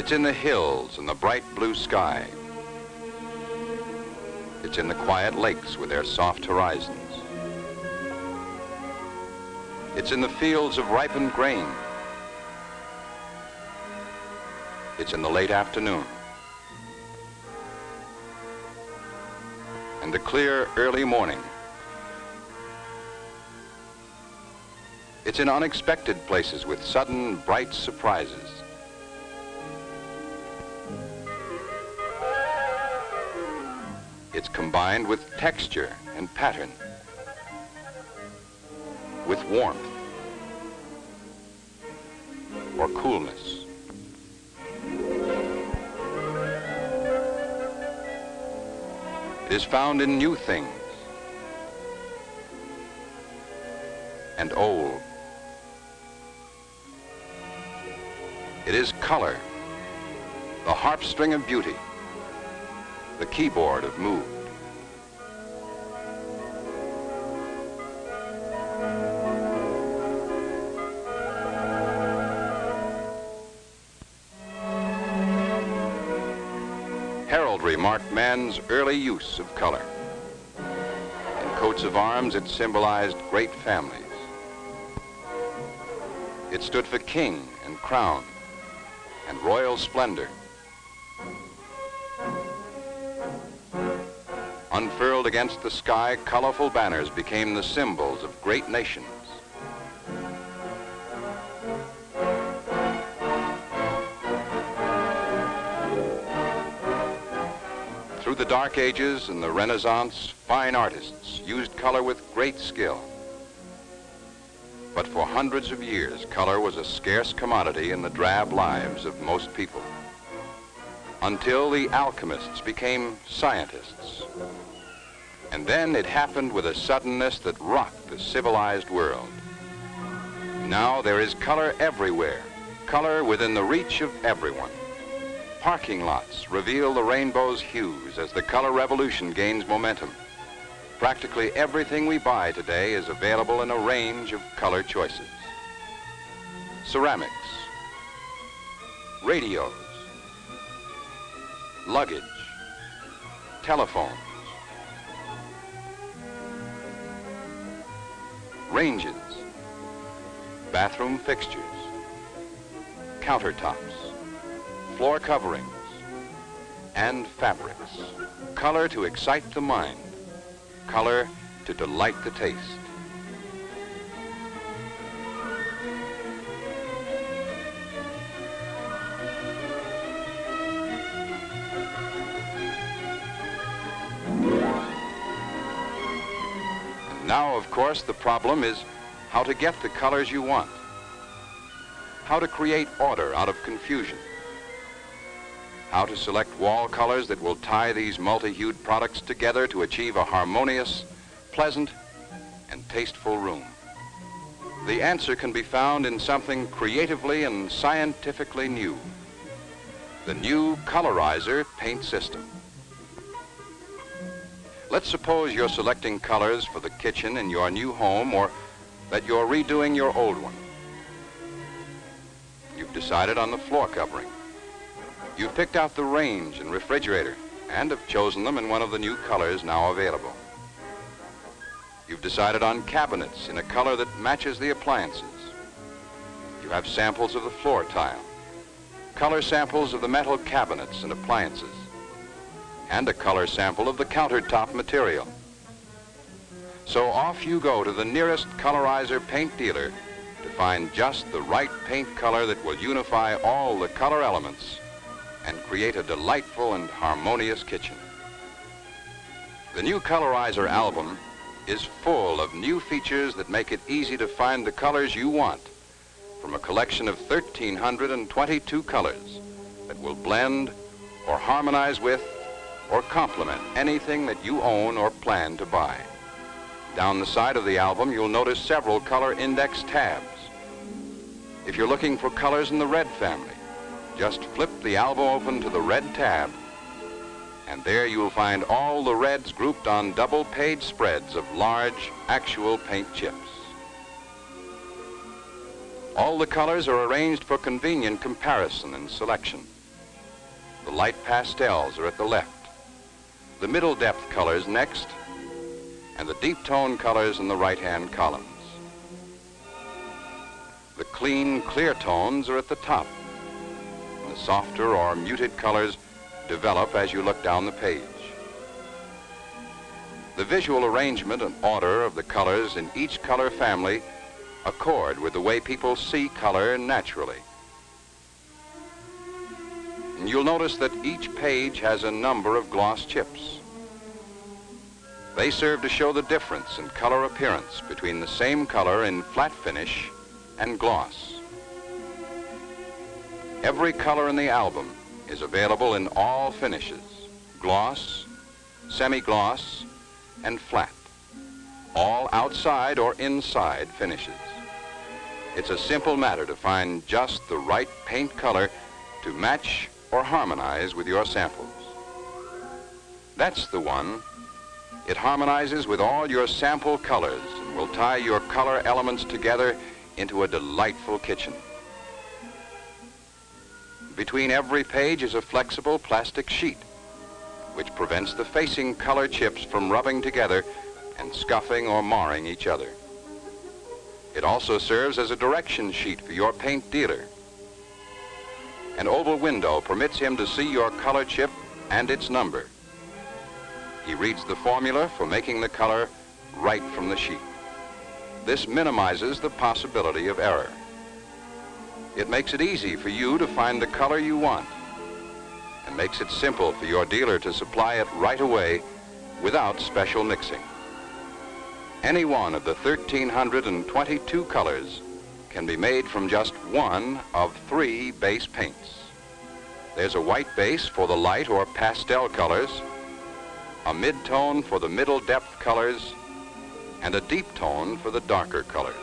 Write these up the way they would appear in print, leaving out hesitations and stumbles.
It's in the hills and the bright blue sky. It's in the quiet lakes with their soft horizons. It's in the fields of ripened grain. It's in the late afternoon. And the clear early morning. It's in unexpected places with sudden bright surprises. It's combined with texture and pattern, with warmth or coolness. It is found in new things and old. It is color, the harp string of beauty, the keyboard of mood. Heraldry marked man's early use of color. In coats of arms, it symbolized great families. It stood for king and crown and royal splendor. Unfurled against the sky, colorful banners became the symbols of great nations. Through the Dark Ages and the Renaissance, fine artists used color with great skill. But for hundreds of years, color was a scarce commodity in the drab lives of most people, until the alchemists became scientists. And then it happened with a suddenness that rocked the civilized world. Now there is color everywhere, color within the reach of everyone. Parking lots reveal the rainbow's hues as the color revolution gains momentum. Practically everything we buy today is available in a range of color choices. Ceramics, radios, luggage, telephones, ranges, bathroom fixtures, countertops, floor coverings, and fabrics. Color to excite the mind, color to delight the taste. And now, of course, the problem is how to get the colors you want, how to create order out of confusion, how to select wall colors that will tie these multi-hued products together to achieve a harmonious, pleasant, and tasteful room. The answer can be found in something creatively and scientifically new: the new colorizer paint system. Let's suppose you're selecting colors for the kitchen in your new home, or that you're redoing your old one. You've decided on the floor covering. You've picked out the range and refrigerator and have chosen them in one of the new colors now available. You've decided on cabinets in a color that matches the appliances. You have samples of the floor tile, color samples of the metal cabinets and appliances, and a color sample of the countertop material. So off you go to the nearest colorizer paint dealer to find just the right paint color that will unify all the color elements and create a delightful and harmonious kitchen. The new Colorizer album is full of new features that make it easy to find the colors you want from a collection of 1,322 colors that will blend or harmonize with or complement anything that you own or plan to buy. Down the side of the album, you'll notice several color index tabs. If you're looking for colors in the red family, just flip the album open to the red tab, and there you'll find all the reds grouped on double-page spreads of large, actual paint chips. All the colors are arranged for convenient comparison and selection. The light pastels are at the left, the middle depth colors next, and the deep tone colors in the right-hand columns. The clean, clear tones are at the top. The softer or muted colors develop as you look down the page. The visual arrangement and order of the colors in each color family accord with the way people see color naturally. And you'll notice that each page has a number of gloss chips. They serve to show the difference in color appearance between the same color in flat finish and gloss. Every color in the album is available in all finishes: gloss, semi-gloss, and flat, all outside or inside finishes. It's a simple matter to find just the right paint color to match or harmonize with your samples. That's the one. It harmonizes with all your sample colors and will tie your color elements together into a delightful kitchen. Between every page is a flexible plastic sheet, which prevents the facing color chips from rubbing together and scuffing or marring each other. It also serves as a direction sheet for your paint dealer. An oval window permits him to see your color chip and its number. He reads the formula for making the color right from the sheet. This minimizes the possibility of error. It makes it easy for you to find the color you want and makes it simple for your dealer to supply it right away without special mixing. Any one of the 1,322 colors can be made from just one of 3 base paints. There's a white base for the light or pastel colors, a mid-tone for the middle depth colors, and a deep tone for the darker colors.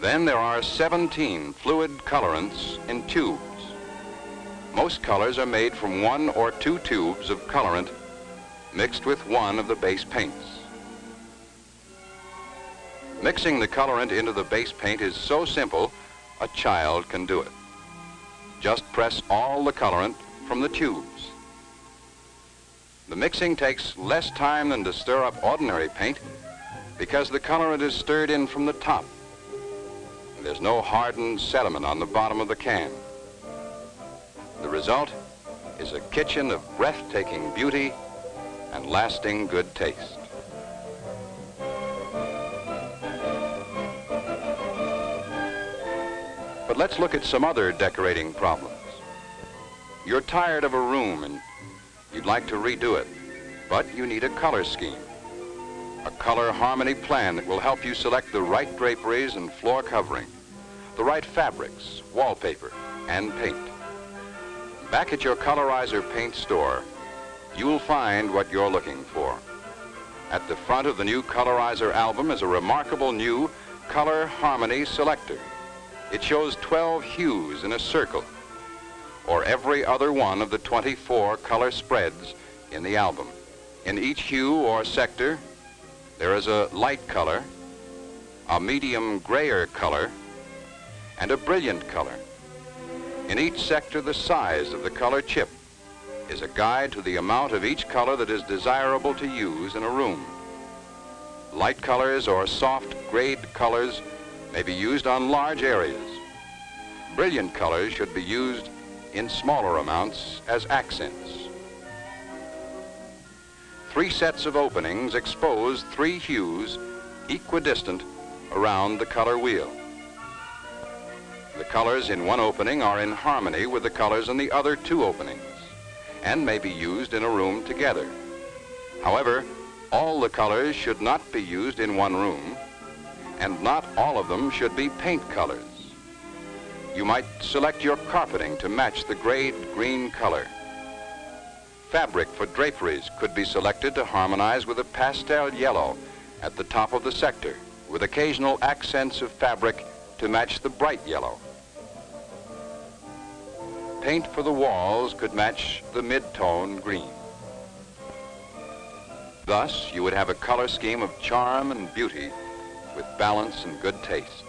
Then there are 17 fluid colorants in tubes. Most colors are made from 1 or 2 tubes of colorant mixed with one of the base paints. Mixing the colorant into the base paint is so simple, a child can do it. Just press all the colorant from the tubes. The mixing takes less time than to stir up ordinary paint because the colorant is stirred in from the top. There's no hardened sediment on the bottom of the can. The result is a kitchen of breathtaking beauty and lasting good taste. But let's look at some other decorating problems. You're tired of a room and you'd like to redo it, but you need a color scheme. A color harmony plan that will help you select the right draperies and floor covering, the right fabrics, wallpaper, and paint. Back at your Colorizer paint store, you'll find what you're looking for. At the front of the new Colorizer album is a remarkable new color harmony selector. It shows 12 hues in a circle, or every other one of the 24 color spreads in the album. In each hue or sector, there is a light color, a medium grayer color, and a brilliant color. In each sector, the size of the color chip is a guide to the amount of each color that is desirable to use in a room. Light colors or soft grayed colors may be used on large areas. Brilliant colors should be used in smaller amounts as accents. 3 sets of openings expose 3 hues equidistant around the color wheel. The colors in one opening are in harmony with the colors in the other 2 openings and may be used in a room together. However, all the colors should not be used in one room, and not all of them should be paint colors. You might select your carpeting to match the grayed green color. Fabric for draperies could be selected to harmonize with a pastel yellow at the top of the sector, with occasional accents of fabric to match the bright yellow. Paint for the walls could match the mid-tone green. Thus, you would have a color scheme of charm and beauty with balance and good taste.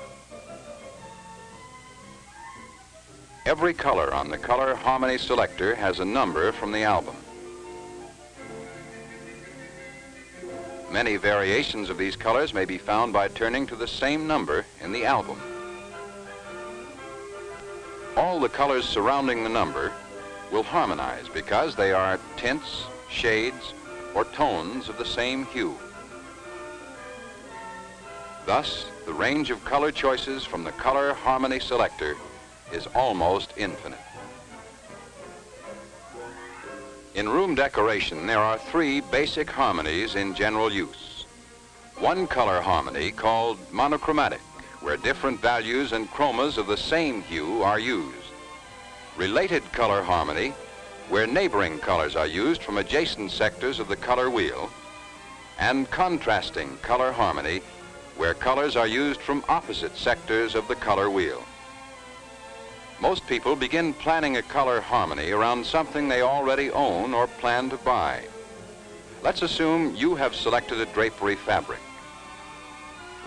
Every color on the Color Harmony Selector has a number from the album. Many variations of these colors may be found by turning to the same number in the album. All the colors surrounding the number will harmonize because they are tints, shades, or tones of the same hue. Thus, the range of color choices from the Color Harmony Selector is almost infinite. In room decoration, there are three basic harmonies in general use. One color harmony called monochromatic, where different values and chromas of the same hue are used. Related color harmony, where neighboring colors are used from adjacent sectors of the color wheel. And contrasting color harmony, where colors are used from opposite sectors of the color wheel. Most people begin planning a color harmony around something they already own or plan to buy. Let's assume you have selected a drapery fabric.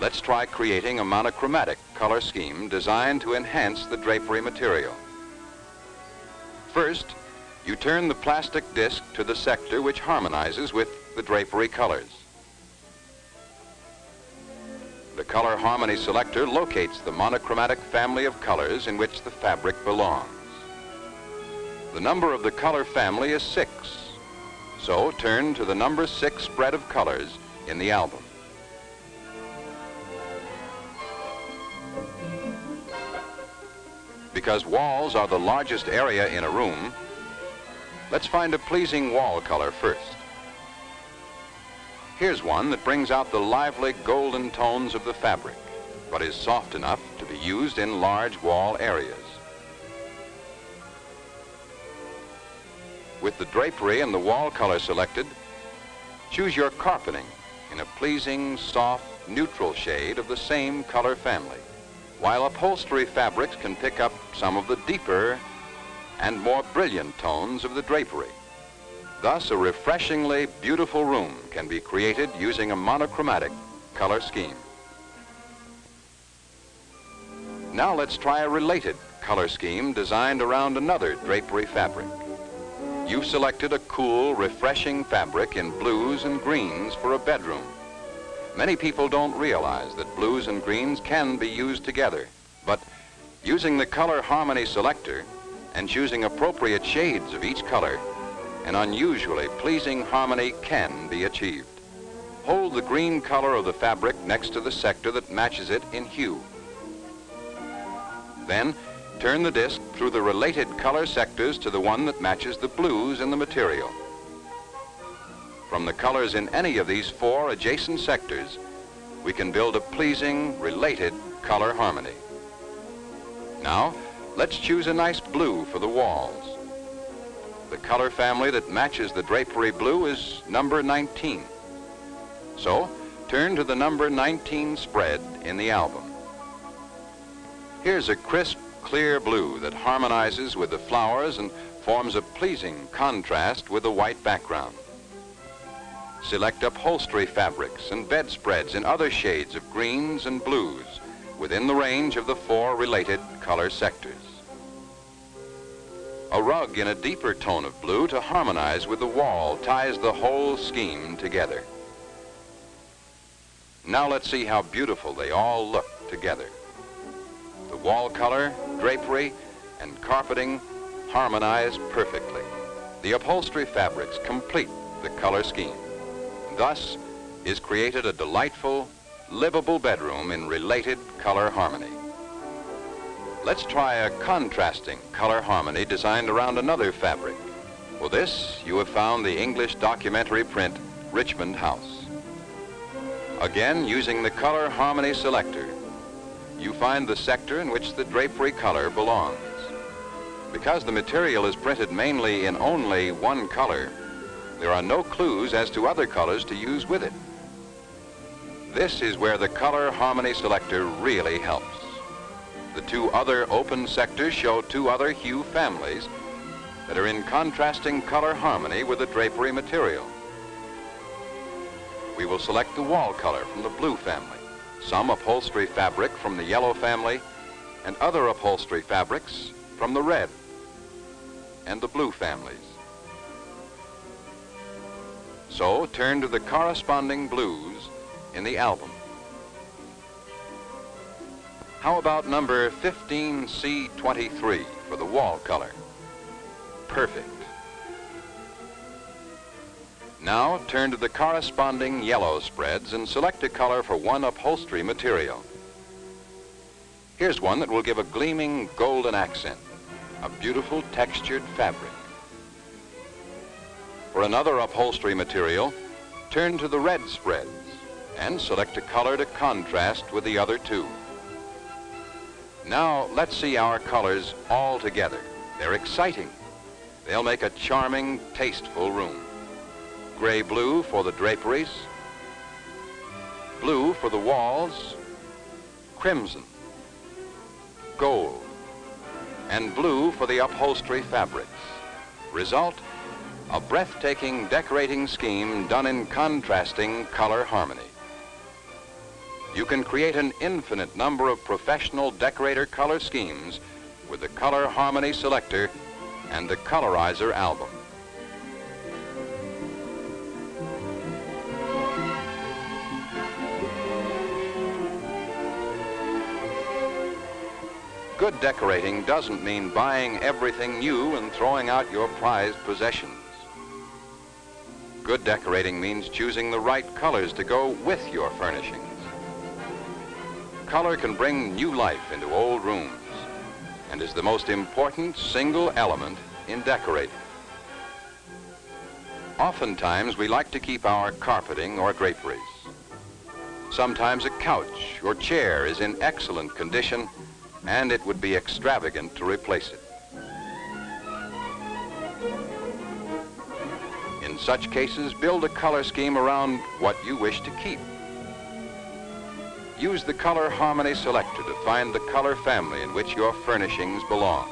Let's try creating a monochromatic color scheme designed to enhance the drapery material. First, you turn the plastic disc to the sector which harmonizes with the drapery colors. The Color Harmony Selector locates the monochromatic family of colors in which the fabric belongs. The number of the color family is 6, so turn to the number 6 spread of colors in the album. Because walls are the largest area in a room, let's find a pleasing wall color first. Here's one that brings out the lively golden tones of the fabric, but is soft enough to be used in large wall areas. With the drapery and the wall color selected, choose your carpeting in a pleasing, soft, neutral shade of the same color family, while upholstery fabrics can pick up some of the deeper and more brilliant tones of the drapery. Thus, a refreshingly beautiful room can be created using a monochromatic color scheme. Now let's try a related color scheme designed around another drapery fabric. You've selected a cool, refreshing fabric in blues and greens for a bedroom. Many people don't realize that blues and greens can be used together, but using the Color Harmony Selector and choosing appropriate shades of each color, an unusually pleasing harmony can be achieved. Hold the green color of the fabric next to the sector that matches it in hue. Then, turn the disc through the related color sectors to the one that matches the blues in the material. From the colors in any of these 4 adjacent sectors, we can build a pleasing, related color harmony. Now, let's choose a nice blue for the walls. The color family that matches the drapery blue is number 19. So, turn to the number 19 spread in the album. Here's a crisp, clear blue that harmonizes with the flowers and forms a pleasing contrast with the white background. Select upholstery fabrics and bedspreads in other shades of greens and blues within the range of the 4 related color sectors. A rug in a deeper tone of blue to harmonize with the wall ties the whole scheme together. Now let's see how beautiful they all look together. The wall color, drapery, and carpeting harmonize perfectly. The upholstery fabrics complete the color scheme. Thus is created a delightful, livable bedroom in related color harmony. Let's try a contrasting color harmony designed around another fabric. For this, you have found the English documentary print, Richmond House. Again, using the Color Harmony Selector, you find the sector in which the drapery color belongs. Because the material is printed mainly in only one color, there are no clues as to other colors to use with it. This is where the Color Harmony Selector really helps. The 2 other open sectors show 2 other hue families that are in contrasting color harmony with the drapery material. We will select the wall color from the blue family, some upholstery fabric from the yellow family, and other upholstery fabrics from the red and the blue families. So turn to the corresponding blues in the album. How about number 15C23 for the wall color? Perfect. Now turn to the corresponding yellow spreads and select a color for one upholstery material. Here's one that will give a gleaming golden accent, a beautiful textured fabric. For another upholstery material, turn to the red spreads and select a color to contrast with the other two. Now let's see our colors all together. They're exciting. They'll make a charming, tasteful room. Gray-blue for the draperies, blue for the walls, crimson, gold, and blue for the upholstery fabrics. Result, a breathtaking decorating scheme done in contrasting color harmony. You can create an infinite number of professional decorator color schemes with the Color Harmony Selector and the Colorizer album. Good decorating doesn't mean buying everything new and throwing out your prized possessions. Good decorating means choosing the right colors to go with your furnishings. Color can bring new life into old rooms and is the most important single element in decorating. Oftentimes, we like to keep our carpeting or draperies. Sometimes a couch or chair is in excellent condition and it would be extravagant to replace it. In such cases, build a color scheme around what you wish to keep. Use the Color Harmony Selector to find the color family in which your furnishings belong.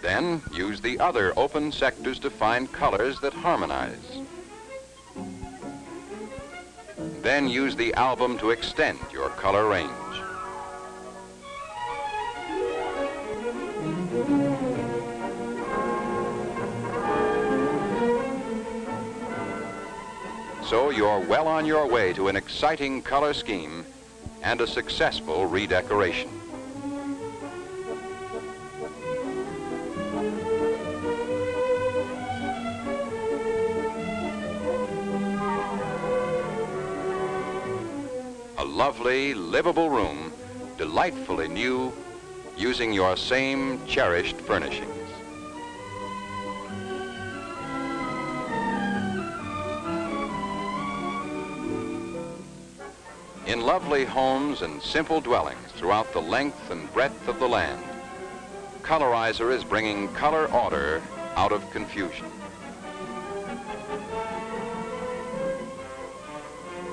Then use the other open sectors to find colors that harmonize. Then use the album to extend your color range. So you're well on your way to an exciting color scheme and a successful redecoration. A lovely, livable room, delightfully new, using your same cherished furnishings. In lovely homes and simple dwellings throughout the length and breadth of the land, Colorizer is bringing color order out of confusion.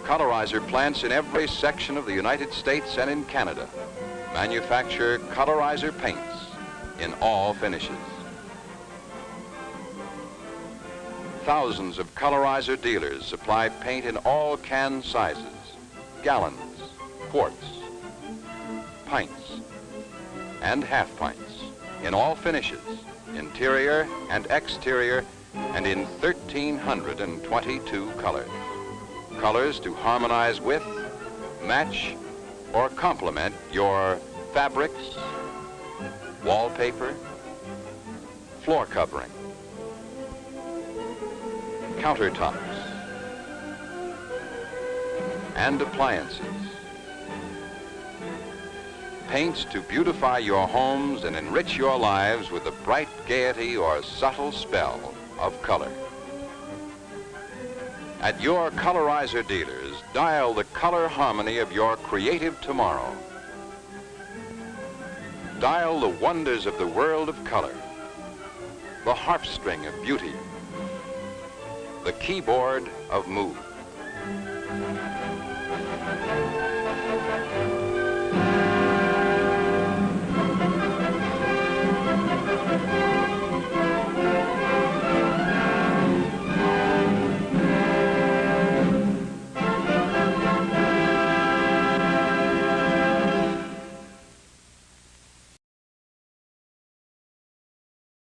Colorizer plants in every section of the United States and in Canada manufacture Colorizer paints in all finishes. Thousands of Colorizer dealers supply paint in all can sizes, gallons, quarts, pints, and half pints in all finishes, interior and exterior, and in 1,322 colors. Colors to harmonize with, match, or complement your fabrics, wallpaper, floor covering, countertops, and appliances. Paints to beautify your homes and enrich your lives with the bright gaiety or subtle spell of color. At your Colorizer dealers, dial the color harmony of your creative tomorrow. Dial the wonders of the world of color, the harpstring of beauty, the keyboard of mood.